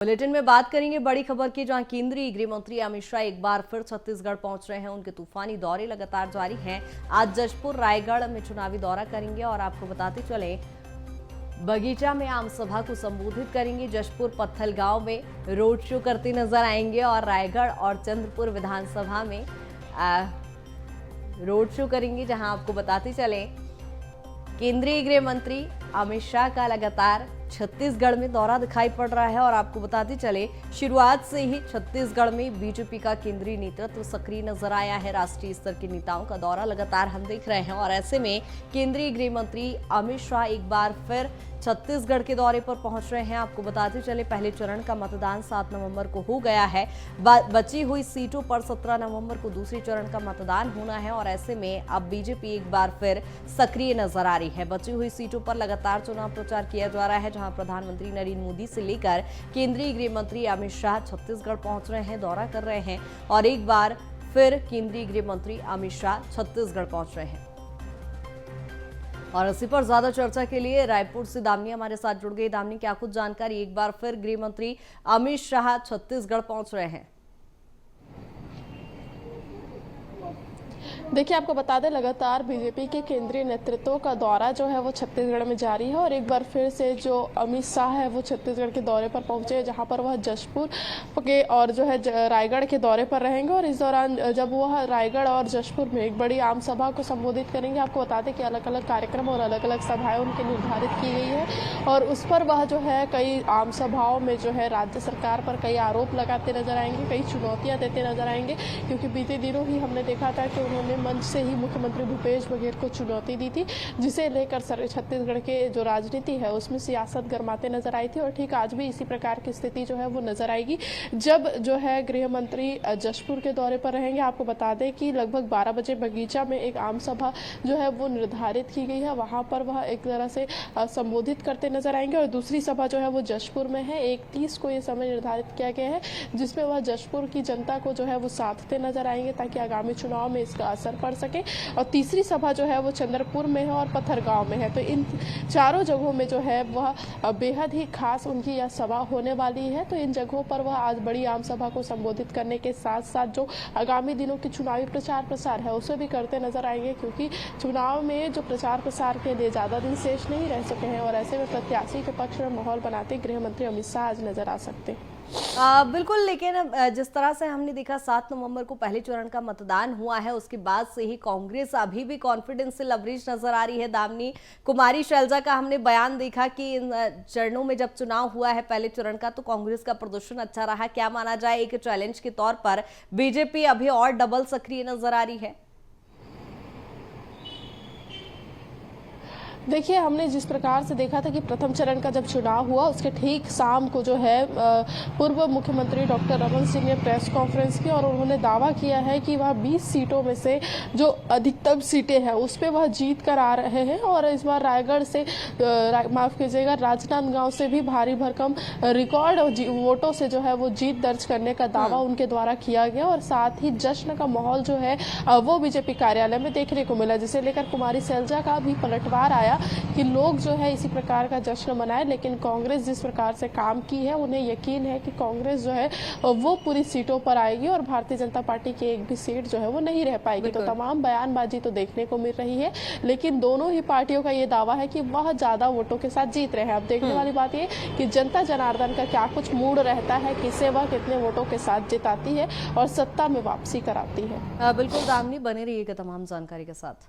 Bulletin में बात करेंगे बड़ी खबर की, जहां केंद्रीय गृह मंत्री अमित शाह एक बार फिर छत्तीसगढ़ पहुंच रहे हैं। उनके तूफानी दौरे लगातार जारी हैं। आज जशपुर रायगढ़ में चुनावी दौरा करेंगे और आपको बताते चले बगीचा में आम सभा को संबोधित करेंगे। जशपुर पत्थलगांव में रोड शो करते नजर आएंगे और रायगढ़ और चंद्रपुर विधानसभा में रोड शो करेंगे। जहां आपको बताते चले केंद्रीय गृह मंत्री अमित शाह का लगातार छत्तीसगढ़ में दौरा दिखाई पड़ रहा है और आपको बताते चले शुरुआत से ही छत्तीसगढ़ में बीजेपी का केंद्रीय नेतृत्व सक्रिय नजर आया है। राष्ट्रीय स्तर के नेताओं का दौरा लगातार हम देख रहे हैं और ऐसे में केंद्रीय गृह मंत्री अमित शाह एक बार फिर छत्तीसगढ़ के दौरे पर पहुंच रहे हैं। आपको बताते चले पहले चरण का मतदान 7 नवंबर को हो गया है। बची हुई सीटों पर 17 नवंबर को दूसरे चरण का मतदान होना है और ऐसे में अब बीजेपी एक बार फिर सक्रिय नजर आ रही है। बची हुई सीटों पर लगातार चुनाव प्रचार किया जा रहा है, जहां प्रधानमंत्री नरेंद्र मोदी से लेकर केंद्रीय गृह मंत्री अमित शाह छत्तीसगढ़ पहुंच रहे हैं, दौरा कर रहे हैं और एक बार फिर केंद्रीय गृह मंत्री अमित शाह छत्तीसगढ़ पहुंच रहे हैं। और इसी पर ज्यादा चर्चा के लिए रायपुर से दामिनी हमारे साथ जुड़ गई। दामिनी, क्या कुछ जानकारी? एक बार फिर गृह मंत्री अमित शाह छत्तीसगढ़ पहुंच रहे हैं। देखिए, आपको बता दें, लगातार बीजेपी के केंद्रीय नेतृत्व का दौरा जो है वो छत्तीसगढ़ में जारी है और एक बार फिर से जो अमित शाह है वो छत्तीसगढ़ के दौरे पर पहुंचे हैं, जहां पर वह जशपुर के और जो है रायगढ़ के दौरे पर रहेंगे और इस दौरान जब वह रायगढ़ और जशपुर में एक बड़ी आम सभा को संबोधित करेंगे। आपको बता दें कि अलग अलग कार्यक्रम और अलग अलग सभाएं उनकी निर्धारित की गई है और उस पर वह जो है कई आम सभाओं में जो है राज्य सरकार पर कई आरोप लगाते नजर आएंगे, कई चुनौतियां देते नजर आएंगे, क्योंकि बीते दिनों ही हमने देखा था कि उन्होंने मंच से ही मुख्यमंत्री भूपेश बघेल को चुनौती दी थी, जिसे लेकर छत्तीसगढ़ के जो राजनीति है उसमें सियासत गरमाते नजर आई थी और ठीक आज भी इसी प्रकार की स्थिति जो है वो नजर आएगी जब जो है गृह मंत्री जशपुर के दौरे पर रहेंगे। आपको बता दें कि लगभग 12 बजे बगीचा में एक आम सभा जो है वो निर्धारित की गई है, वहां पर वह एक तरह से संबोधित करते नजर आएंगे और दूसरी सभा जो है वो जशपुर में है। 31 को ये समय निर्धारित किया गया है जिसमें वह जशपुर की जनता को जो है वो साधते नजर आएंगे ताकि आगामी चुनाव में इसका असर पड़ सके। और तीसरी सभा जो है वो चंद्रपुर में है और पत्थलगांव में है। तो इन चारों जगहों में जो है वह बेहद ही खास उनकी यह सभा होने वाली है। तो इन जगहों पर वह आज बड़ी आम सभा को संबोधित करने के साथ साथ जो आगामी दिनों की चुनावी प्रचार प्रसार है उसे भी करते नजर आएंगे, क्योंकि चुनाव में जो प्रचार प्रसार के लिए ज्यादा दिन शेष नहीं रह सके हैं और ऐसे में प्रत्याशी के पक्ष में माहौल बनाते गृह मंत्री अमित शाह आज नजर आ सकते हैं। बिल्कुल, लेकिन जिस तरह से हमने देखा 7 नवंबर को पहले चरण का मतदान हुआ है, उसके बाद से ही कांग्रेस अभी भी कॉन्फिडेंस से लवरेज नजर आ रही है। दामिनी, कुमारी शैलजा का हमने बयान देखा कि इन चरणों में जब चुनाव हुआ है पहले चरण का तो कांग्रेस का प्रदर्शन अच्छा रहा। क्या माना जाए, एक चैलेंज के तौर पर बीजेपी अभी और डबल सक्रिय नजर आ रही है? देखिए, हमने जिस प्रकार से देखा था कि प्रथम चरण का जब चुनाव हुआ उसके ठीक शाम को जो है पूर्व मुख्यमंत्री डॉक्टर रमन सिंह ने प्रेस कॉन्फ्रेंस की और उन्होंने दावा किया है कि वह 20 सीटों में से जो अधिकतम सीटें हैं उस पर वह जीत कर आ रहे हैं और इस बार रायगढ़ से माफ कीजिएगा राजनांदगांव से भी भारी भरकम रिकॉर्ड वोटों से जो है वो जीत दर्ज करने का दावा उनके द्वारा किया गया और साथ ही जश्न का माहौल जो है वो बीजेपी कार्यालय में देखने को मिला, जिसे लेकर कुमारी शैलजा का भी पलटवार आया कि लोग जो है इसी प्रकार का जश्न मनाए। लेकिन कांग्रेस जिस प्रकार से काम की है उन्हें यकीन है कि कांग्रेस जो है वो पूरी सीटों पर आएगी और भारतीय जनता पार्टी की एक भी सीट जो है वो नहीं रह पाएगी। तो तमाम बयानबाजी तो देखने को मिल रही है, लेकिन दोनों ही पार्टियों का ये दावा है कि वह ज्यादा वोटों के साथ जीत रहे हैं। अब देखने वाली बात ये कि जनता जनार्दन का क्या कुछ मूड रहता है, किसे वह कितने वोटों के साथ जिताती है और सत्ता में वापसी कराती है। बिल्कुल दामिनी, बने रहिएगा तमाम जानकारी के साथ।